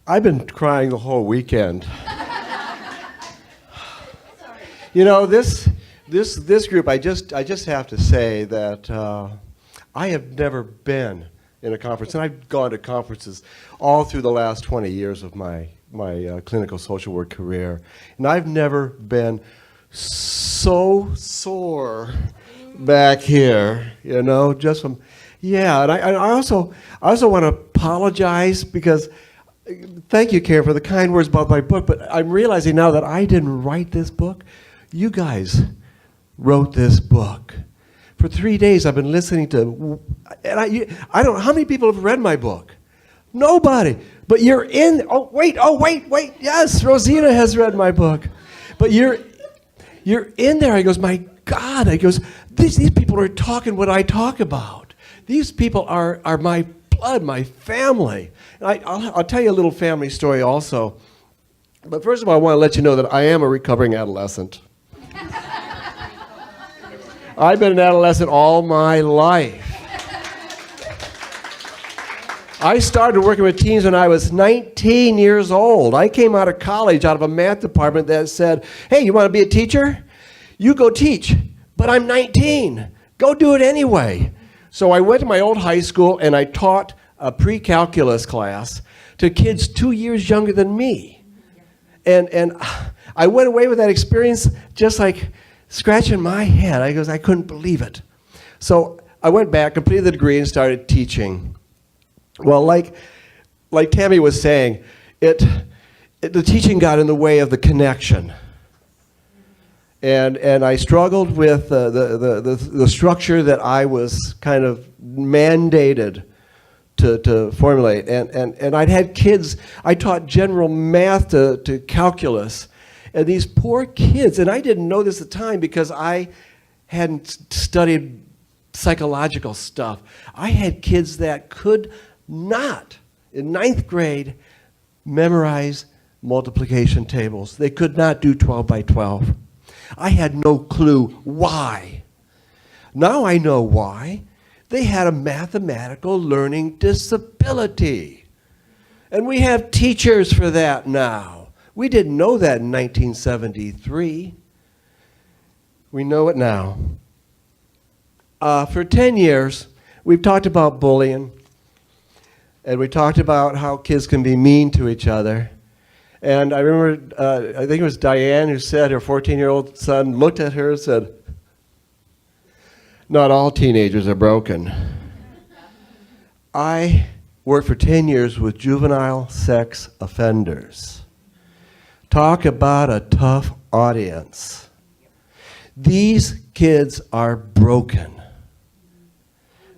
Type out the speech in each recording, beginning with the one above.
I've been crying the whole weekend. You know, this group, I just have to say that I have never been in a conference, and I've gone to conferences all through the last 20 years of my clinical social work career, and I've never been so sore back here, you know, just from, yeah, and I also want to apologize because, thank you, Karen, for the kind words about my book, but I'm realizing now that I didn't write this book. You guys wrote this book. For 3 days I've been listening to, and I don't know, how many people have read my book? Nobody. But you're in, oh wait, yes, Rosina has read my book. But you're in there. I goes, my God, I goes, these people are talking what I talk about. These people are my blood, my family. And I'll tell you a little family story also. But first of all, I want to let you know that I am a recovering adolescent. I've been an adolescent all my life. I started working with teens when I was 19 years old. I came out of college, out of a math department that said, hey, you want to be a teacher? You go teach. But I'm 19. Go do it anyway. So I went to my old high school and I taught a pre-calculus class to kids 2 years younger than me. And I went away with that experience just like scratching my head. I couldn't believe it. So I went back, completed the degree, and started teaching. Well, like Tammy was saying, the teaching got in the way of the connection. And I struggled with the structure that I was kind of mandated to formulate. And I'd had kids, I taught general math to calculus. And these poor kids, and I didn't know this at the time because I hadn't studied psychological stuff. I had kids that could not, in 9th grade, memorize multiplication tables. They could not do 12 by 12. I had no clue why. Now I know why. They had a mathematical learning disability. And we have teachers for that now. We didn't know that in 1973. We know it now. For 10 years, we've talked about bullying, and we talked about how kids can be mean to each other. And I remember, I think it was Diane who said her 14-year-old son looked at her and said, not all teenagers are broken. I worked for 10 years with juvenile sex offenders. Talk about a tough audience. These kids are broken.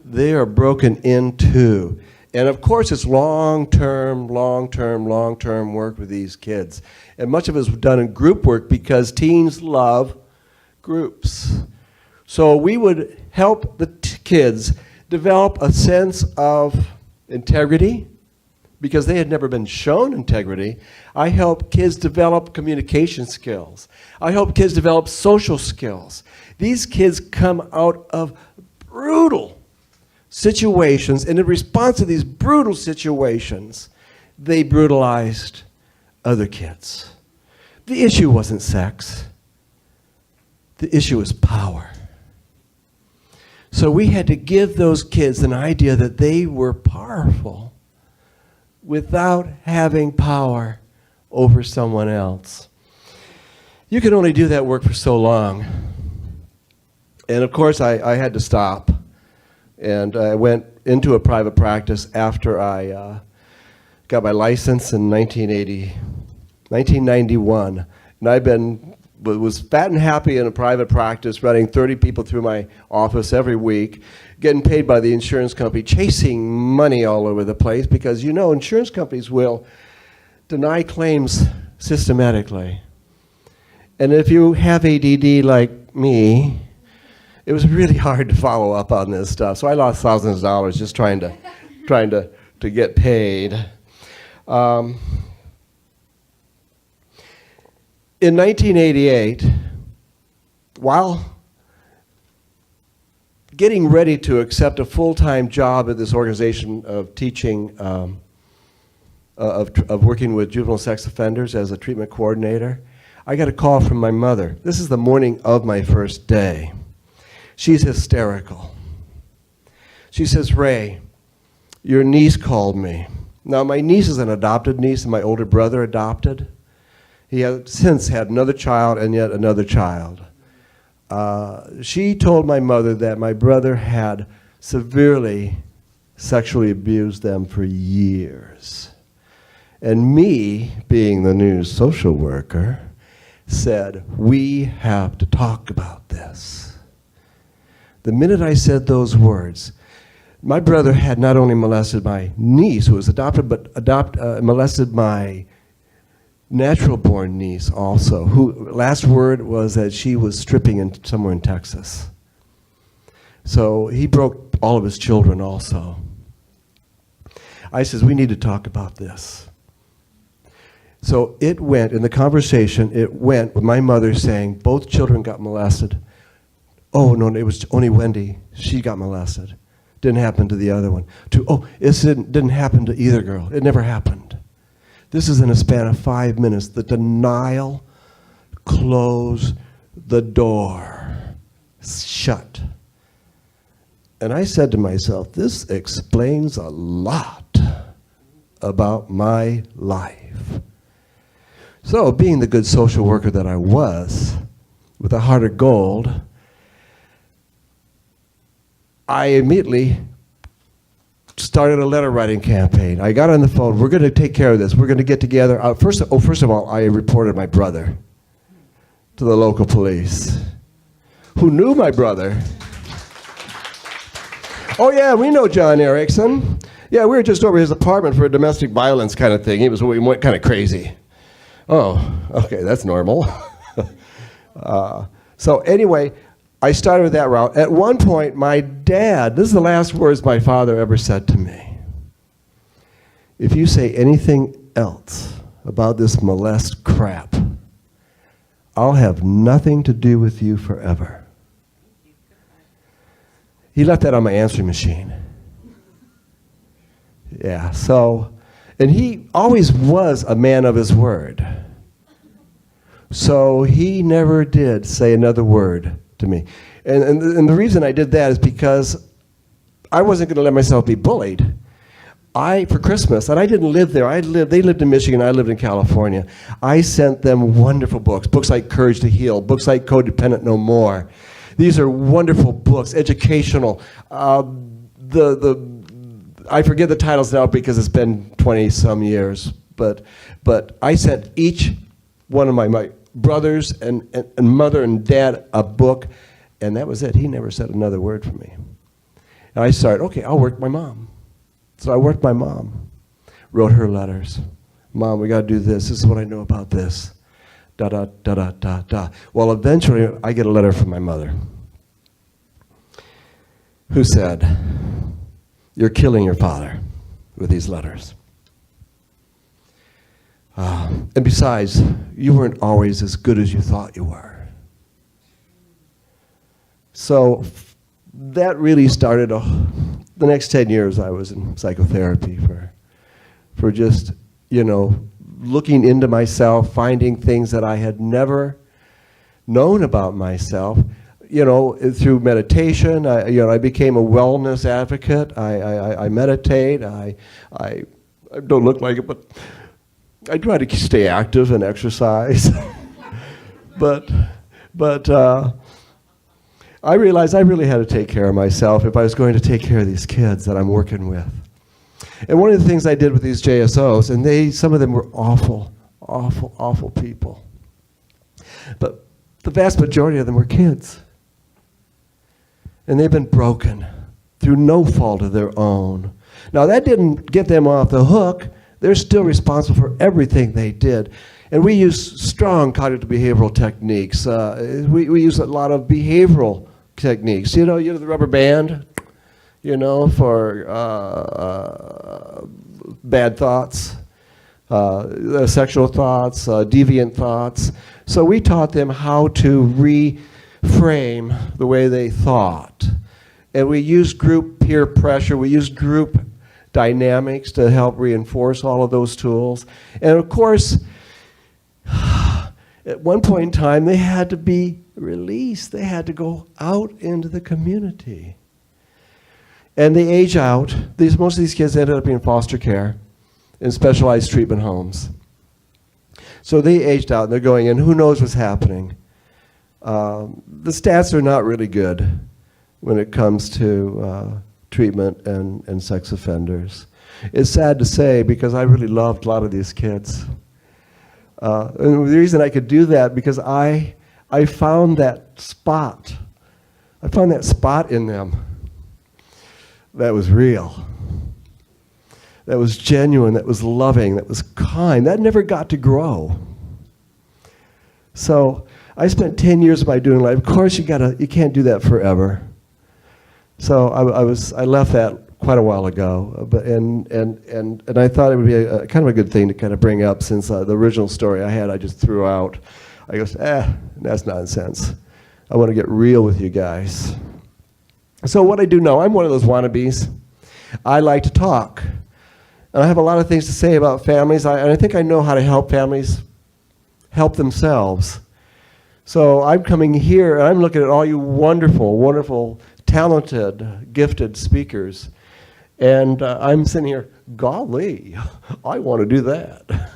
They are broken into. And of course, it's long-term work with these kids. And much of it is done in group work because teens love groups. So we would help the kids develop a sense of integrity because they had never been shown integrity. I help kids develop communication skills. I help kids develop social skills. These kids come out of brutal situations, and in response to these brutal situations, they brutalized other kids. The issue wasn't sex. The issue was power. So we had to give those kids an idea that they were powerful without having power over someone else. You can only do that work for so long. And of course, I had to stop. And I went into a private practice after I got my license in 1991. And was fat and happy in a private practice, running 30 people through my office every week, getting paid by the insurance company, chasing money all over the place because, you know, insurance companies will deny claims systematically. And if you have ADD like me, it was really hard to follow up on this stuff. So I lost thousands of dollars just trying to get paid. In 1988, while getting ready to accept a full-time job at this organization of teaching of working with juvenile sex offenders as a treatment coordinator. I got a call from my mother. This is the morning of my first day. She's hysterical. She says, Ray, your niece called me. Now, my niece is an adopted niece and my older brother adopted. He has since had another child and yet another child. She told my mother that my brother had severely sexually abused them for years. And me, being the new social worker, said, we have to talk about this. The minute I said those words, my brother had not only molested my niece, who was adopted, but molested my natural-born niece also, who last word was that she was stripping somewhere in Texas. So he broke all of his children also. I says, we need to talk about this. So it went, in the conversation, it went with my mother saying, both children got molested. Oh, no, it was only Wendy. She got molested. Didn't happen to the other one. It didn't happen to either girl. It never happened. This is in a span of 5 minutes. The denial closed the door. Shut. And I said to myself, this explains a lot about my life. So, being the good social worker that I was, with a heart of gold, I immediately started a letter writing campaign. I got on the phone. We're going to take care of this. We're going to get together. First of all, I reported my brother to the local police, who knew my brother. Oh yeah, we know John Erickson. Yeah, we were just over his apartment for a domestic violence kind of thing. We went kind of crazy. Oh, okay, that's normal. So anyway, I started with that route. At one point, my dad, this is the last words my father ever said to me. If you say anything else about this molest crap, I'll have nothing to do with you forever. He left that on my answering machine. Yeah, so, and he always was a man of his word. So he never did say another word to me. And the reason I did that is because I wasn't going to let myself be bullied. For Christmas, and I didn't live there. They lived in Michigan, I lived in California. I sent them wonderful books like Courage to Heal, books like Codependent No More. These are wonderful books, educational. I forget the titles now because it's been 20-some years, but I sent each one of my brothers and mother and dad a book, and that was it. He never said another word for me. And I started, okay, I'll work my mom. So I worked my mom, wrote her letters. Mom, we got to do this. This is what I know about this. Da, da, da, da, da, da. Well, eventually, I get a letter from my mother who said, you're killing your father with these letters. And besides, you weren't always as good as you thought you were. So that really started the next 10 years I was in psychotherapy for just, looking into myself, finding things that I had never known about myself. Through meditation, I became a wellness advocate. I meditate. I don't look like it, but I try to stay active and exercise. but I realized I really had to take care of myself if I was going to take care of these kids that I'm working with. And one of the things I did with these JSOs, and some of them were awful, awful, awful people. But the vast majority of them were kids. And they've been broken through no fault of their own. Now, that didn't get them off the hook. They're still responsible for everything they did. And we use strong cognitive behavioral techniques. We use a lot of behavioral techniques. The rubber band, for bad thoughts, sexual thoughts, deviant thoughts. So we taught them how to reframe the way they thought. And we used group peer pressure. We used group dynamics to help reinforce all of those tools. And of course, at one point in time, they had to be released. They had to go out into the community. And they age out. Most of these kids ended up in foster care in specialized treatment homes. So they aged out, and they're going in. Who knows what's happening? The stats are not really good when it comes to treatment and sex offenders. It's sad to say, because I really loved a lot of these kids. And the reason I could do that, because I found that spot. I found that spot in them that was real, that was genuine, that was loving, that was kind. That never got to grow. So I spent 10 years of my doing life. Of course, you can't do that forever. So I left that quite a while ago, and I thought it would be a kind of a good thing to kind of bring up, since the original story I just threw out. I goes, that's nonsense. I want to get real with you guys. So what I do know, I'm one of those wannabes. I like to talk. And I have a lot of things to say about families, and I think I know how to help families help themselves. So I'm coming here, and I'm looking at all you wonderful, wonderful, talented, gifted speakers. And I'm sitting here, golly, I want to do that.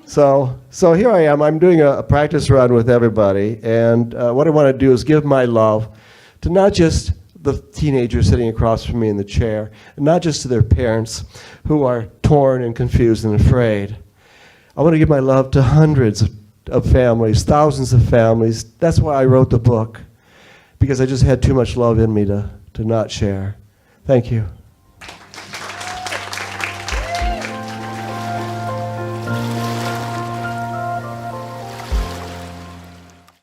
So here I am. I'm doing a practice run with everybody. And what I want to do is give my love to not just the teenagers sitting across from me in the chair, and not just to their parents who are torn and confused and afraid. I want to give my love to hundreds of families, thousands of families. That's why I wrote the book, because I just had too much love in me to not share. Thank you.